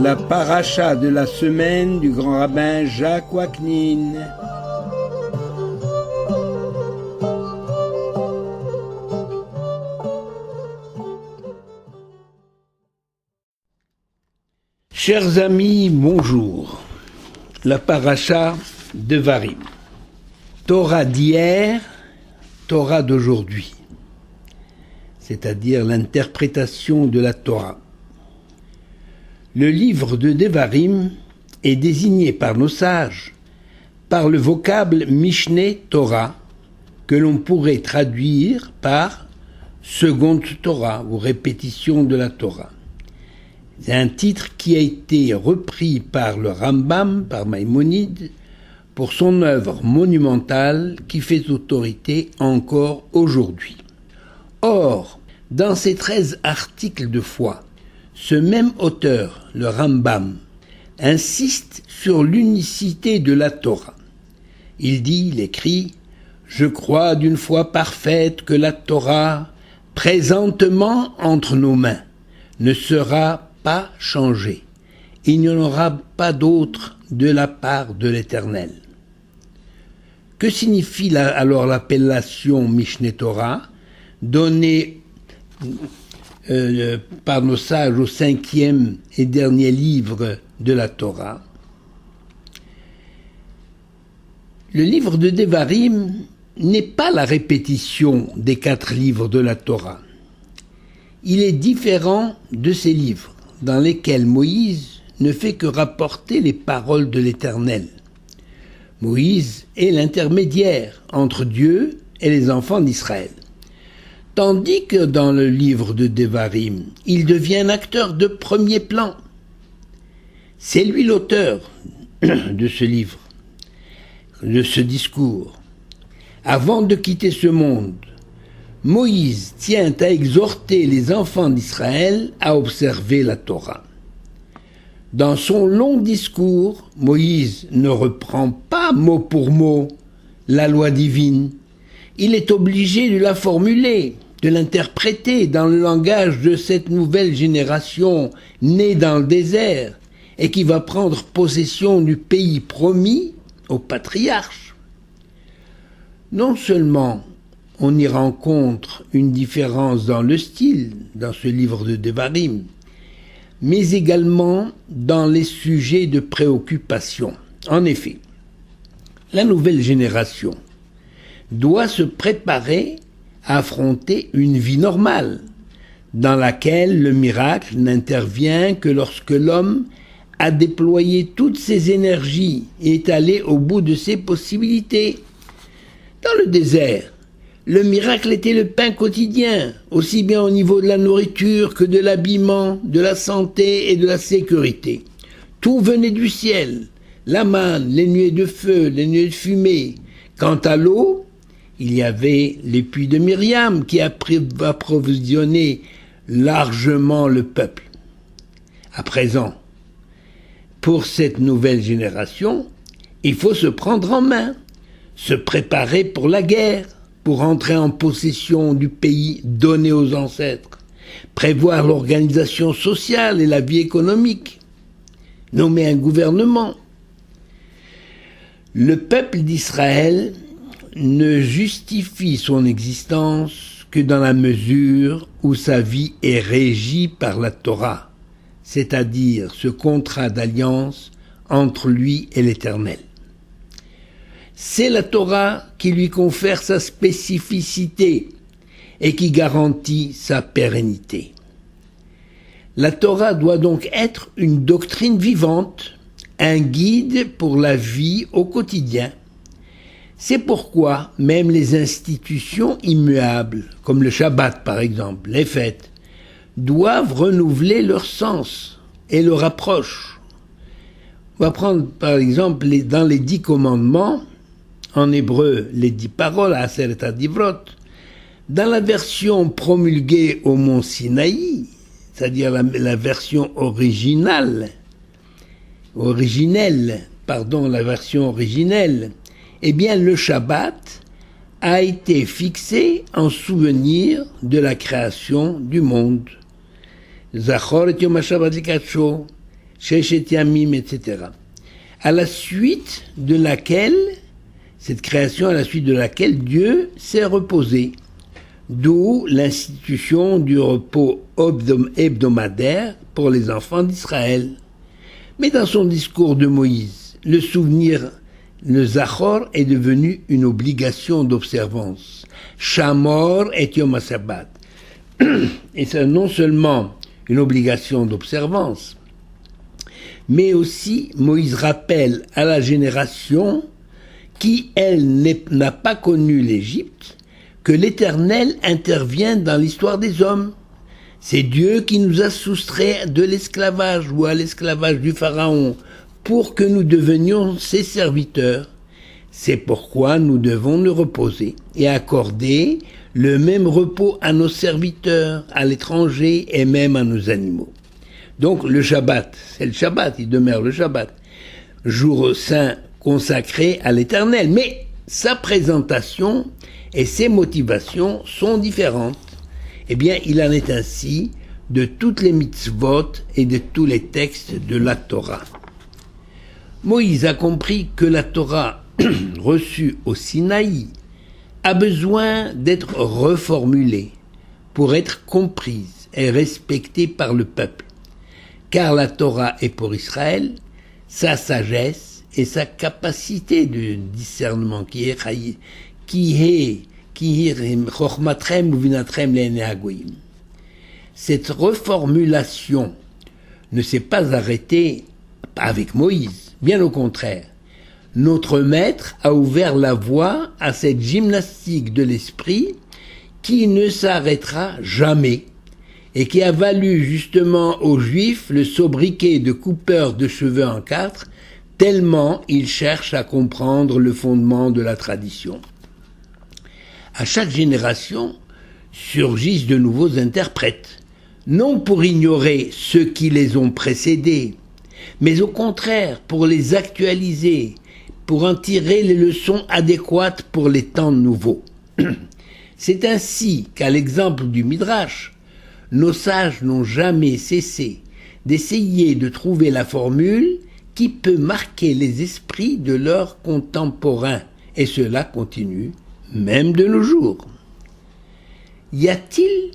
La paracha de la semaine du grand rabbin Jacques Waknin. Chers amis, bonjour. La paracha de Devarim. Torah d'hier, Torah d'aujourd'hui. C'est-à-dire l'interprétation de la Torah. Le livre de Devarim est désigné par nos sages par le vocable Mishneh Torah, que l'on pourrait traduire par seconde Torah ou répétition de la Torah. C'est un titre qui a été repris par le Rambam, par Maïmonide, pour son œuvre monumentale qui fait autorité encore aujourd'hui. Or, dans ces 13 articles de foi, ce même auteur, le Rambam, insiste sur l'unicité de la Torah. Il écrit « Je crois d'une foi parfaite que la Torah, présentement entre nos mains, ne sera pas changée. Il n'y en aura pas d'autre de la part de l'Éternel. » Que signifie alors l'appellation Mishneh Torah, donnée par nos sages au 5e et dernier livre de la Torah? Le livre de Devarim n'est pas la répétition des 4 livres de la Torah. Il est différent de ces livres, dans lesquels Moïse ne fait que rapporter les paroles de l'Éternel. Moïse est l'intermédiaire entre Dieu et les enfants d'Israël. Tandis que dans le livre de Devarim, il devient un acteur de premier plan. C'est lui l'auteur de ce livre, de ce discours. Avant de quitter ce monde, Moïse tient à exhorter les enfants d'Israël à observer la Torah. Dans son long discours, Moïse ne reprend pas mot pour mot la loi divine. Il est obligé de la formuler, de l'interpréter dans le langage de cette nouvelle génération née dans le désert et qui va prendre possession du pays promis aux patriarches. Non seulement on y rencontre une différence dans le style, dans ce livre de Devarim, mais également dans les sujets de préoccupation. En effet, la nouvelle génération doit se préparer à affronter une vie normale, dans laquelle le miracle n'intervient que lorsque l'homme a déployé toutes ses énergies et est allé au bout de ses possibilités. Dans le désert, le miracle était le pain quotidien, aussi bien au niveau de la nourriture que de l'habillement, de la santé et de la sécurité. Tout venait du ciel, la manne, les nuées de feu, les nuées de fumée. Quant à l'eau, il y avait les puits de Myriam qui approvisionnaient largement le peuple. À présent, pour cette nouvelle génération, il faut se prendre en main, se préparer pour la guerre, pour entrer en possession du pays donné aux ancêtres, prévoir l'organisation sociale et la vie économique, nommer un gouvernement. Le peuple d'Israël ne justifie son existence que dans la mesure où sa vie est régie par la Torah, c'est-à-dire ce contrat d'alliance entre lui et l'Éternel. C'est la Torah qui lui confère sa spécificité et qui garantit sa pérennité. La Torah doit donc être une doctrine vivante, un guide pour la vie au quotidien. C'est pourquoi même les institutions immuables, comme le Shabbat par exemple, les fêtes, doivent renouveler leur sens et leur approche. On va prendre par exemple dans les 10 commandements, en hébreu les 10 paroles, Aseret HaDivrot, dans la version promulguée au mont Sinaï, c'est-à-dire la version originelle, eh bien le Shabbat a été fixé en souvenir de la création du monde. Zachor et Yom HaShabbat Likadsho, Sheshet Yamim, etc. À la suite de laquelle, cette création à la suite de laquelle Dieu s'est reposé. D'où l'institution du repos hebdomadaire pour les enfants d'Israël. Mais dans son discours de Moïse, le souvenir, le Zachor, est devenu une obligation d'observance. Shamor et Yom HaShabbat. Et c'est non seulement une obligation d'observance, mais aussi Moïse rappelle à la génération qui, elle, n'a pas connu l'Égypte, que l'Éternel intervient dans l'histoire des hommes. C'est Dieu qui nous a soustraits de l'esclavage ou à l'esclavage du Pharaon pour que nous devenions ses serviteurs. C'est pourquoi nous devons nous reposer et accorder le même repos à nos serviteurs, à l'étranger et même à nos animaux. Donc le Shabbat, c'est le Shabbat, il demeure le Shabbat, jour saint consacré à l'Éternel. Mais sa présentation et ses motivations sont différentes. Eh bien, il en est ainsi de toutes les mitzvot et de tous les textes de la Torah. Moïse a compris que la Torah reçue au Sinaï a besoin d'être reformulée pour être comprise et respectée par le peuple. Car la Torah est pour Israël sa sagesse et sa capacité de discernement qui est cette reformulation ne s'est pas arrêtée avec Moïse, bien au contraire. Notre maître a ouvert la voie à cette gymnastique de l'esprit qui ne s'arrêtera jamais et qui a valu justement aux Juifs le sobriquet de coupeurs de cheveux en quatre, tellement ils cherchent à comprendre le fondement de la tradition. À chaque génération surgissent de nouveaux interprètes, non pour ignorer ceux qui les ont précédés, mais au contraire pour les actualiser, pour en tirer les leçons adéquates pour les temps nouveaux. C'est ainsi qu'à l'exemple du Midrash, nos sages n'ont jamais cessé d'essayer de trouver la formule qui peut marquer les esprits de leurs contemporains, et cela continue même de nos jours. Y a-t-il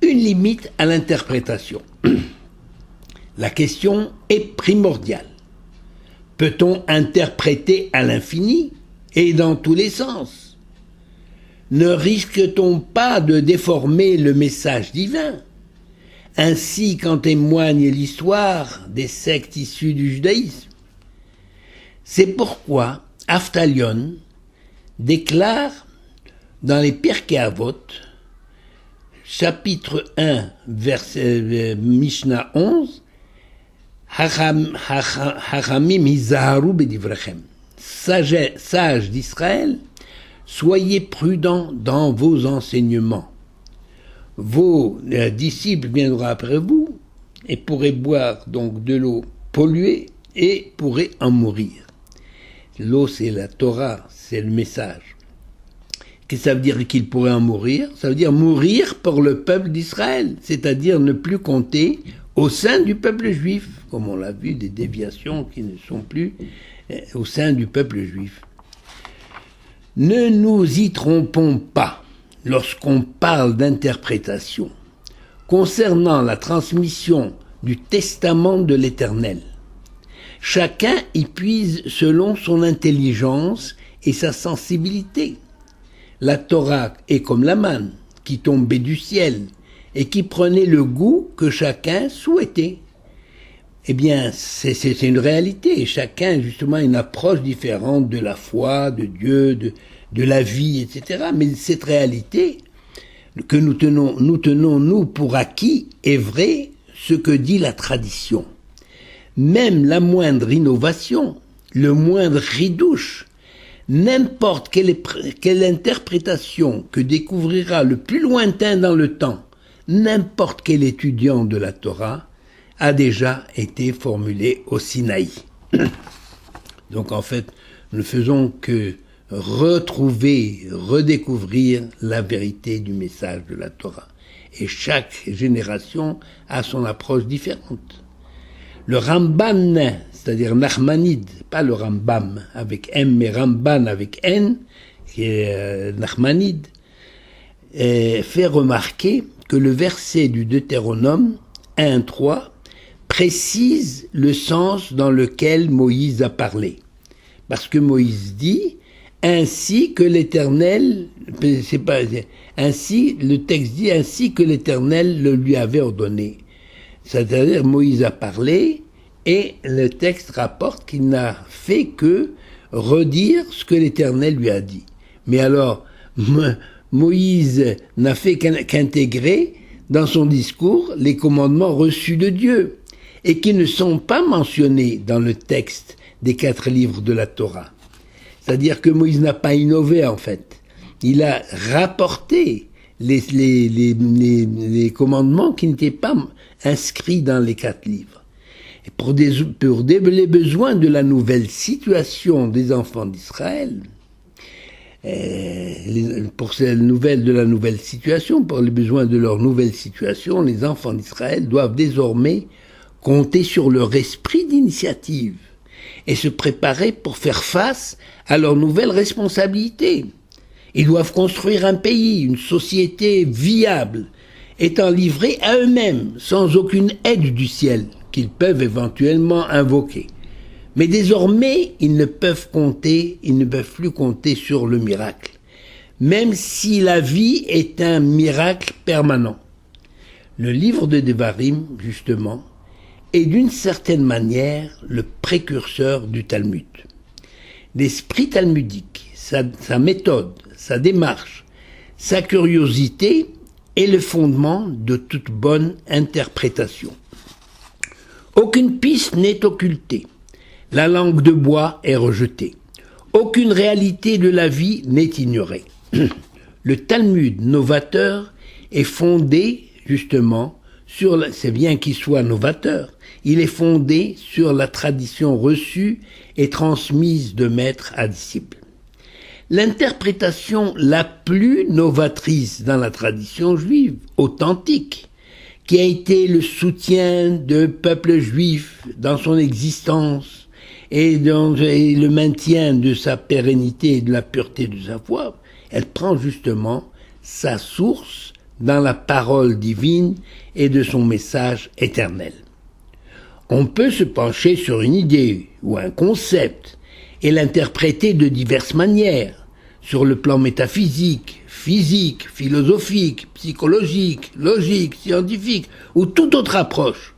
une limite à l'interprétation ? La question est primordiale. Peut-on interpréter à l'infini et dans tous les sens ? Ne risque-t-on pas de déformer le message divin ? Ainsi qu'en témoigne l'histoire des sectes issues du judaïsme. C'est pourquoi Avtalion déclare dans les Pirkei Avot, chapitre 1, verset Mishnah 11, Hachamim hizaharu bedivrechem. Sages d'Israël, soyez prudents dans vos enseignements. Vos disciples viendront après vous et pourraient boire donc de l'eau polluée et pourraient en mourir. L'eau, c'est la Torah, c'est le message. Qu'est-ce que ça veut dire qu'ils pourraient en mourir ? Ça veut dire mourir pour le peuple d'Israël, c'est-à-dire ne plus compter au sein du peuple juif, comme on l'a vu, des déviations qui ne sont plus au sein du peuple juif. Ne nous y trompons pas lorsqu'on parle d'interprétation concernant la transmission du testament de l'Éternel. Chacun y puise selon son intelligence et sa sensibilité. La Torah est comme la manne qui tombait du ciel et qui prenait le goût que chacun souhaitait. Eh bien, c'est une réalité. Chacun, justement, a une approche différente de la foi, de Dieu, de la vie, etc. Mais cette réalité que nous tenons pour acquis est vraie, ce que dit la tradition. Même la moindre innovation, le moindre ridouche, n'importe quelle interprétation que découvrira le plus lointain dans le temps, n'importe quel étudiant de la Torah, a déjà été formulée au Sinaï. Donc en fait, nous ne faisons que retrouver, redécouvrir la vérité du message de la Torah. Et chaque génération a son approche différente. Le Ramban, c'est-à-dire Nachmanide, pas le Rambam avec M, mais Ramban avec N, qui est Nachmanide, fait remarquer que le verset du Deutéronome 1.3 précise le sens dans lequel Moïse a parlé. Parce que Moïse dit « ainsi que l'Éternel », le texte dit « ainsi que l'Éternel le lui avait ordonné ». C'est-à-dire Moïse a parlé et le texte rapporte qu'il n'a fait que redire ce que l'Éternel lui a dit. Mais alors, Moïse n'a fait qu'intégrer dans son discours les commandements reçus de Dieu et qui ne sont pas mentionnés dans le texte des 4 livres de la Torah. C'est-à-dire que Moïse n'a pas innové en fait. Il a rapporté les commandements qui n'étaient pas inscrits dans les 4 livres. Et pour les besoins de la nouvelle situation des enfants d'Israël, pour les besoins de leur nouvelle situation, les enfants d'Israël doivent désormais compter sur leur esprit d'initiative et se préparer pour faire face à leurs nouvelles responsabilités. Ils doivent construire un pays, une société viable, étant livrés à eux-mêmes, sans aucune aide du ciel qu'ils peuvent éventuellement invoquer. Mais désormais, ils ne peuvent plus compter sur le miracle, même si la vie est un miracle permanent. Le livre de Devarim, justement, est d'une certaine manière le précurseur du Talmud. L'esprit talmudique, sa méthode, sa démarche, sa curiosité est le fondement de toute bonne interprétation. Aucune piste n'est occultée. La langue de bois est rejetée. Aucune réalité de la vie n'est ignorée. Le Talmud novateur est fondé, justement, c'est bien qu'il soit novateur, il est fondé sur la tradition reçue et transmise de maître à disciple. L'interprétation la plus novatrice dans la tradition juive, authentique, qui a été le soutien du peuple juif dans son existence et le maintien de sa pérennité et de la pureté de sa foi, elle prend justement sa source dans la parole divine et de son message éternel. On peut se pencher sur une idée ou un concept et l'interpréter de diverses manières, sur le plan métaphysique, physique, philosophique, psychologique, logique, scientifique ou toute autre approche.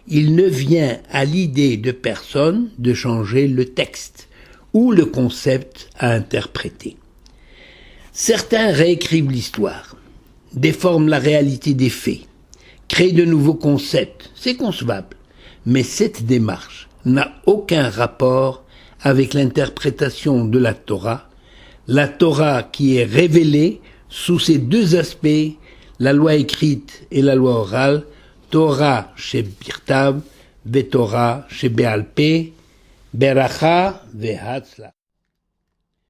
Il ne vient à l'idée de personne de changer le texte ou le concept à interpréter. Certains réécrivent l'histoire, déforment la réalité des faits, créent de nouveaux concepts, c'est concevable, mais cette démarche n'a aucun rapport avec l'interprétation de la Torah qui est révélée sous ces 2 aspects, la loi écrite et la loi orale, Torah chez Birtav, Torah chez Be'al Peh, Beracha ve'Hatzlach.